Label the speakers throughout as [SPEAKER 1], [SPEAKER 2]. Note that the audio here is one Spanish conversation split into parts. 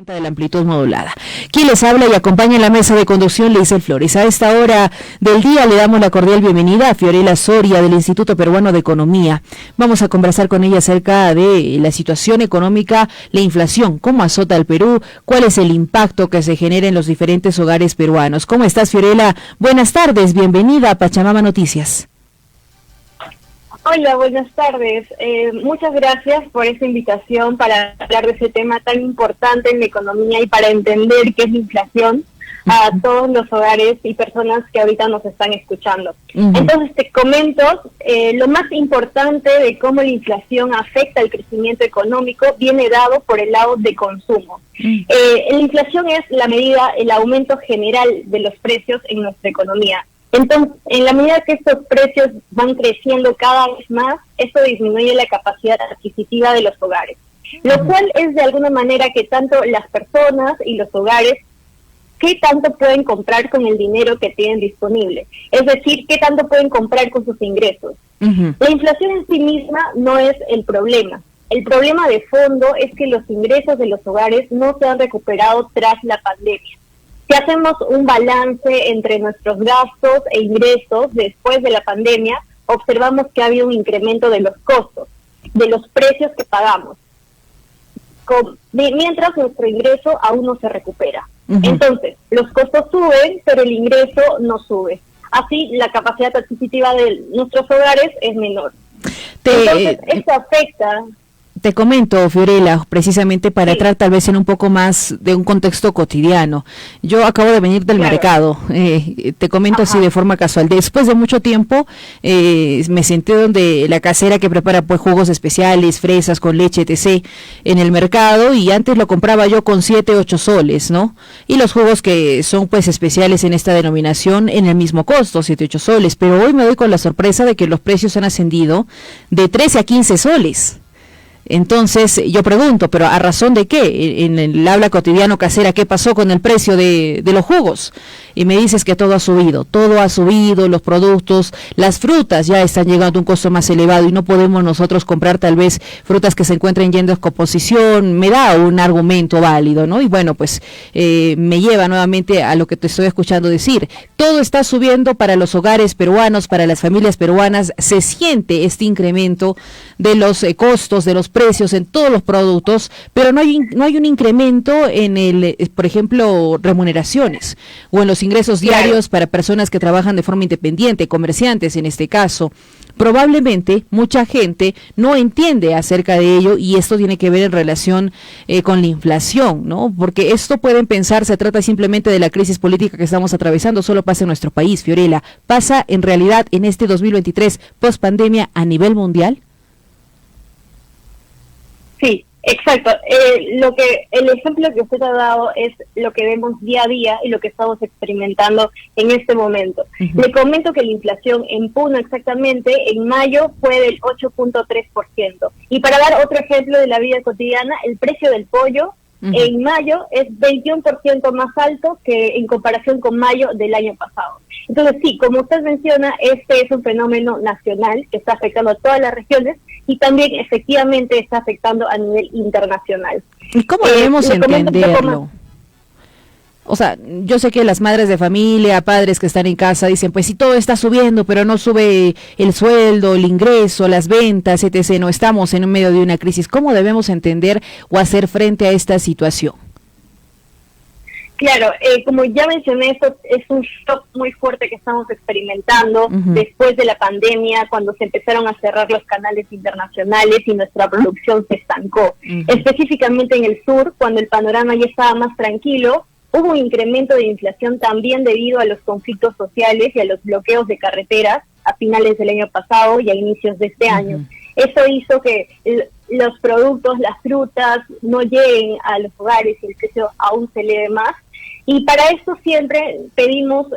[SPEAKER 1] De la amplitud modulada. Quien les habla y acompaña en la mesa de conducción, Leisel Flores. A esta hora del día le damos la cordial bienvenida a Fiorella Soria del Instituto Peruano de Economía. Vamos a conversar con ella acerca de la situación económica, la inflación, cómo azota al Perú, cuál es el impacto que se genera en los diferentes hogares peruanos. ¿Cómo estás, Fiorella? Buenas tardes, bienvenida a Pachamama Noticias.
[SPEAKER 2] Hola, buenas tardes. Muchas gracias por esta invitación para hablar de ese tema tan importante en la economía y para entender qué es la inflación a todos los hogares y personas que ahorita nos están escuchando. Entonces te comento lo más importante de cómo la inflación afecta el crecimiento económico viene dado por el lado de consumo. La inflación es la medida, el aumento general de los precios en nuestra economía. Entonces, en la medida que estos precios van creciendo cada vez más, eso disminuye la capacidad adquisitiva de los hogares, lo cual es de alguna manera que tanto las personas y los hogares, qué tanto pueden comprar con el dinero que tienen disponible, es decir, qué tanto pueden comprar con sus ingresos. La inflación en sí misma no es el problema de fondo es que los ingresos de los hogares no se han recuperado tras la pandemia. Si hacemos un balance entre nuestros gastos e ingresos después de la pandemia, observamos que ha habido un incremento de los costos, de los precios que pagamos, mientras nuestro ingreso aún no se recupera. Entonces, los costos suben, pero el ingreso no sube. Así, la capacidad adquisitiva de nuestros hogares es menor. Entonces, esto afecta...
[SPEAKER 1] Te comento, Fiorella, precisamente para entrar tal vez en un poco más de un contexto cotidiano. Yo acabo de venir del mercado, te comento así de forma casual. Después de mucho tiempo me senté donde la casera que prepara pues jugos especiales, fresas con leche, etc. en el mercado, y antes lo compraba yo con 7, 8 soles, ¿no? Y los jugos que son pues especiales en esta denominación en el mismo costo, 7, 8 soles. Pero hoy me doy con la sorpresa de que los precios han ascendido de 13 a 15 soles. Entonces yo pregunto, ¿pero a razón de qué? En el habla cotidiano casera, ¿qué pasó con el precio de los jugos? Y me dices que todo ha subido, los productos, las frutas ya están llegando a un costo más elevado y no podemos nosotros comprar tal vez frutas que se encuentren yendo a descomposición. Me da un argumento válido, ¿no? Y bueno, pues me lleva nuevamente a lo que te estoy escuchando decir. Todo está subiendo para los hogares peruanos, para las familias peruanas. Se siente este incremento de los costos, de los precios en todos los productos, pero no hay un incremento en por ejemplo, remuneraciones o en los ingresos diarios para personas que trabajan de forma independiente, comerciantes en este caso. Probablemente mucha gente no entiende acerca de ello y esto tiene que ver en relación con la inflación, ¿no? Porque esto pueden pensar, se trata simplemente de la crisis política que estamos atravesando, solo pasa en nuestro país, Fiorella. ¿Pasa en realidad en este 2023 post pandemia a nivel mundial? Sí,
[SPEAKER 2] exacto. El ejemplo que usted ha dado es lo que vemos día a día y lo que estamos experimentando en este momento. Le comento que la inflación en Puno exactamente en mayo fue del 8.3%. Y para dar otro ejemplo de la vida cotidiana, el precio del pollo en mayo es 21% más alto que en comparación con mayo del año pasado. Entonces sí, como usted menciona, este es un fenómeno nacional que está afectando a todas las regiones y también efectivamente está afectando a nivel internacional.
[SPEAKER 1] ¿Y cómo debemos entenderlo? O sea, yo sé que las madres de familia, padres que están en casa dicen, pues sí, todo está subiendo, pero no sube el sueldo, el ingreso, las ventas, etc. No estamos en medio de una crisis. ¿Cómo debemos entender o hacer frente a esta situación?
[SPEAKER 2] Claro, como ya mencioné, esto es un shock muy fuerte que estamos experimentando después de la pandemia, cuando se empezaron a cerrar los canales internacionales y nuestra producción se estancó. Específicamente en el sur, cuando el panorama ya estaba más tranquilo, hubo un incremento de inflación también debido a los conflictos sociales y a los bloqueos de carreteras a finales del año pasado y a inicios de este año. Eso hizo que los productos, las frutas, no lleguen a los hogares y el precio aún se eleve más. Y para esto siempre pedimos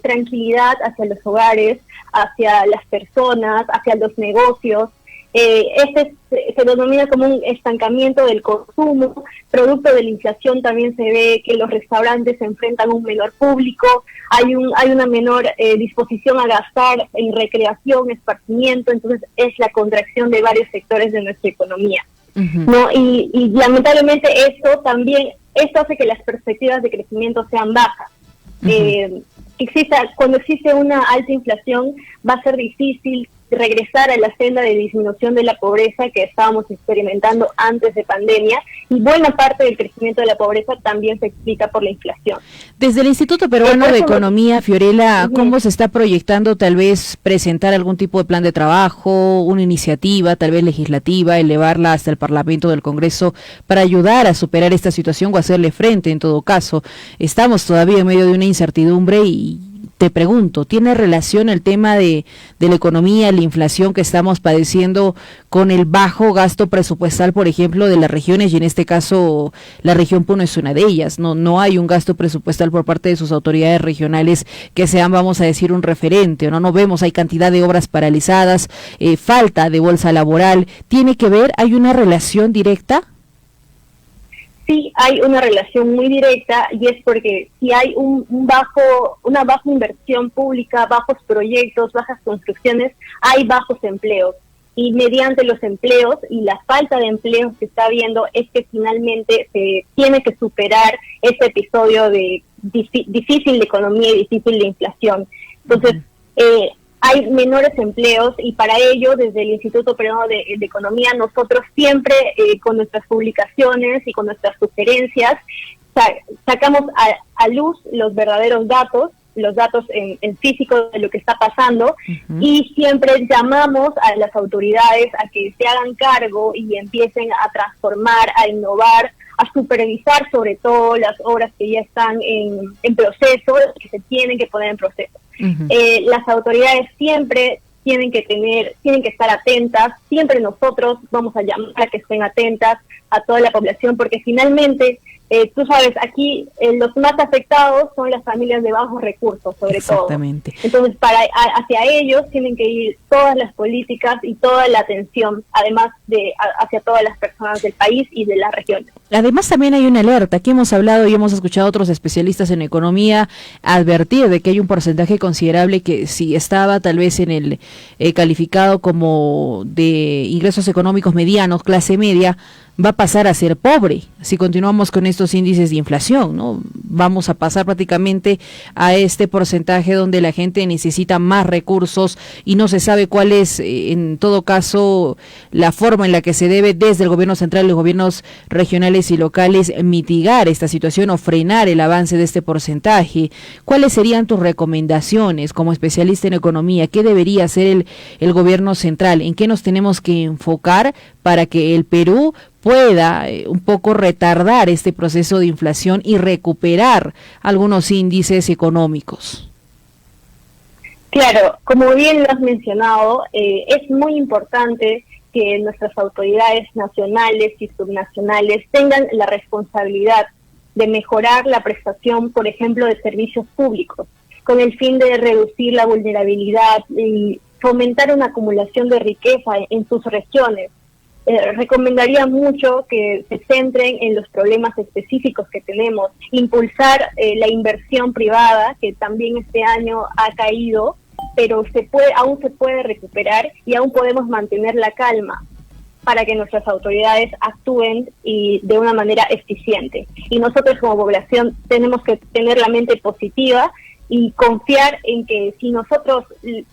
[SPEAKER 2] tranquilidad hacia los hogares, hacia las personas, hacia los negocios. Se denomina como un estancamiento del consumo. Producto de la inflación también se ve que los restaurantes se enfrentan a un menor público, hay una menor disposición a gastar en recreación, esparcimiento, entonces es la contracción de varios sectores de nuestra economía. ¿no? Y lamentablemente esto hace que las perspectivas de crecimiento sean bajas. Cuando existe una alta inflación, va a ser difícil regresar a la senda de disminución de la pobreza que estábamos experimentando antes de pandemia, y buena parte del crecimiento de la pobreza también se explica por la inflación.
[SPEAKER 1] Desde el Instituto Peruano de Economía, Fiorella, ¿cómo se está proyectando tal vez presentar algún tipo de plan de trabajo, una iniciativa tal vez legislativa, elevarla hasta el Parlamento del Congreso para ayudar a superar esta situación o hacerle frente en todo caso? Estamos todavía en medio de una incertidumbre y te pregunto, ¿tiene relación el tema de la economía, la inflación que estamos padeciendo con el bajo gasto presupuestal, por ejemplo, de las regiones? Y en este caso, la región Puno es una de ellas. No hay un gasto presupuestal por parte de sus autoridades regionales que sean, vamos a decir, un referente. No vemos, hay cantidad de obras paralizadas, falta de bolsa laboral. ¿Tiene que ver? ¿Hay una relación directa?
[SPEAKER 2] Sí, hay una relación muy directa, y es porque si hay una baja inversión pública, bajos proyectos, bajas construcciones, hay bajos empleos. Y mediante los empleos y la falta de empleos que está habiendo es que finalmente se tiene que superar este episodio de difícil de economía y difícil de inflación. Entonces, hay menores empleos, y para ello, desde el Instituto Peruano de Economía, nosotros siempre con nuestras publicaciones y con nuestras sugerencias sacamos a luz los verdaderos datos, los datos en físico de lo que está pasando, y siempre llamamos a las autoridades a que se hagan cargo y empiecen a transformar, a innovar, a supervisar sobre todo las obras que ya están en proceso, que se tienen que poner en proceso. Las autoridades siempre tienen que estar atentas, siempre nosotros vamos a llamar a que estén atentas a toda la población, porque finalmente, tú sabes, aquí los más afectados son las familias de bajos recursos, sobre todo. Entonces, hacia ellos tienen que ir todas las políticas y toda la atención, además de hacia todas las personas del país y de la región.
[SPEAKER 1] Además, también hay una alerta. Aquí hemos hablado y hemos escuchado a otros especialistas en economía advertir de que hay un porcentaje considerable que si estaba tal vez en el calificado como de ingresos económicos medianos, clase media, va a pasar a ser pobre si continuamos con estos índices de inflación, ¿no? Vamos a pasar prácticamente a este porcentaje donde la gente necesita más recursos y no se sabe cuál es, en todo caso, la forma en la que se debe desde el gobierno central y los gobiernos regionales y locales mitigar esta situación o frenar el avance de este porcentaje. ¿Cuáles serían tus recomendaciones como especialista en economía? ¿Qué debería hacer el gobierno central? ¿En qué nos tenemos que enfocar para que el Perú pueda un poco retardar este proceso de inflación y recuperar algunos índices económicos?
[SPEAKER 2] Claro, como bien lo has mencionado, es muy importante que nuestras autoridades nacionales y subnacionales tengan la responsabilidad de mejorar la prestación, por ejemplo, de servicios públicos, con el fin de reducir la vulnerabilidad y fomentar una acumulación de riqueza en sus regiones. Recomendaría mucho que se centren en los problemas específicos que tenemos, impulsar la inversión privada, que también este año ha caído, pero aún se puede recuperar y aún podemos mantener la calma para que nuestras autoridades actúen y de una manera eficiente. Y nosotros como población tenemos que tener la mente positiva y confiar en que si nosotros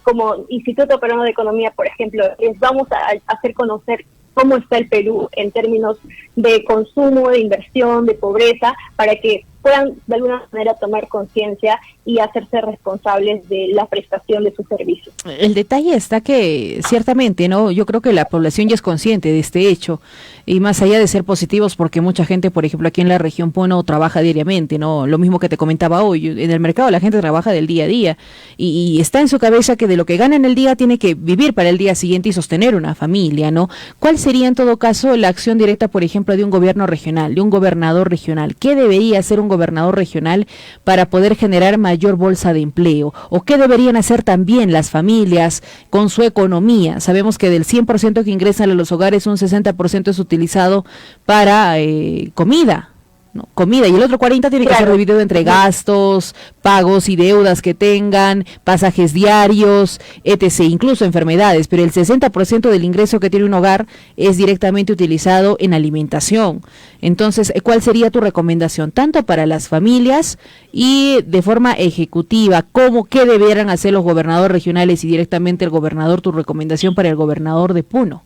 [SPEAKER 2] como Instituto Peruano de Economía, por ejemplo, les vamos a hacer conocer cómo está el Perú en términos de consumo, de inversión, de pobreza, para que puedan de alguna manera tomar conciencia y hacerse responsables de la prestación de sus servicios.
[SPEAKER 1] El detalle está que ciertamente, ¿no? Yo creo que la población ya es consciente de este hecho, y más allá de ser positivos, porque mucha gente, por ejemplo, aquí en la región Puno trabaja diariamente, ¿no? Lo mismo que te comentaba hoy, en el mercado la gente trabaja del día a día y está en su cabeza que de lo que gana en el día tiene que vivir para el día siguiente y sostener una familia, ¿no? ¿Cuál sería en todo caso la acción directa, por ejemplo, de un gobierno regional, de un gobernador regional? ¿Qué debería hacer un gobernador regional para poder generar mayor bolsa de empleo? ¿O qué deberían hacer también las familias con su economía? Sabemos que del 100% que ingresan a los hogares, un 60% es utilizado para comida. ¿no? Comida, y el otro 40 tiene que ser dividido entre gastos, pagos y deudas que tengan, pasajes diarios, etc., incluso enfermedades, pero el 60% del ingreso que tiene un hogar es directamente utilizado en alimentación. Entonces, ¿cuál sería tu recomendación, tanto para las familias y de forma ejecutiva, qué debieran hacer los gobernadores regionales y directamente el gobernador, tu recomendación para el gobernador de Puno?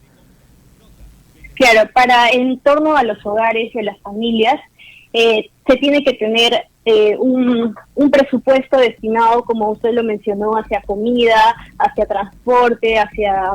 [SPEAKER 2] Claro, en torno a los hogares y a las familias, se tiene que tener un presupuesto destinado, como usted lo mencionó, hacia comida, hacia transporte, hacia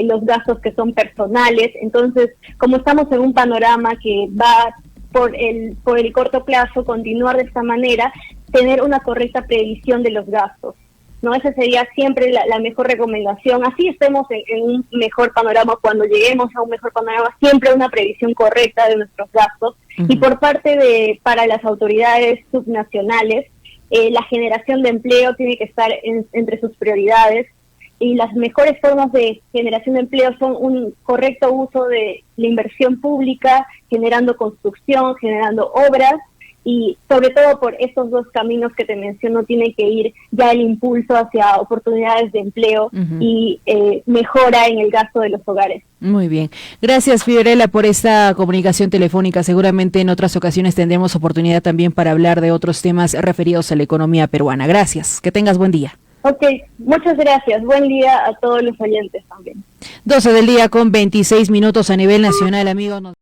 [SPEAKER 2] los gastos que son personales. Entonces, como estamos en un panorama que va por el corto plazo, continuar de esta manera, tener una correcta previsión de los gastos, ¿no? Esa sería siempre la mejor recomendación. Así estemos en un mejor panorama. Cuando lleguemos a un mejor panorama, siempre una previsión correcta de nuestros gastos. Y por parte para las autoridades subnacionales, la generación de empleo tiene que estar entre sus prioridades, y las mejores formas de generación de empleo son un correcto uso de la inversión pública, generando construcción, generando obras, y sobre todo por estos dos caminos que te menciono tiene que ir ya el impulso hacia oportunidades de empleo y mejora en el gasto de los hogares.
[SPEAKER 1] Muy bien. Gracias, Fiorella, por esta comunicación telefónica. Seguramente en otras ocasiones tendremos oportunidad también para hablar de otros temas referidos a la economía peruana. Gracias. Que tengas buen día.
[SPEAKER 2] Ok, muchas gracias. Buen día a todos los oyentes también.
[SPEAKER 1] 12 del día con 26 minutos a nivel nacional, amigos.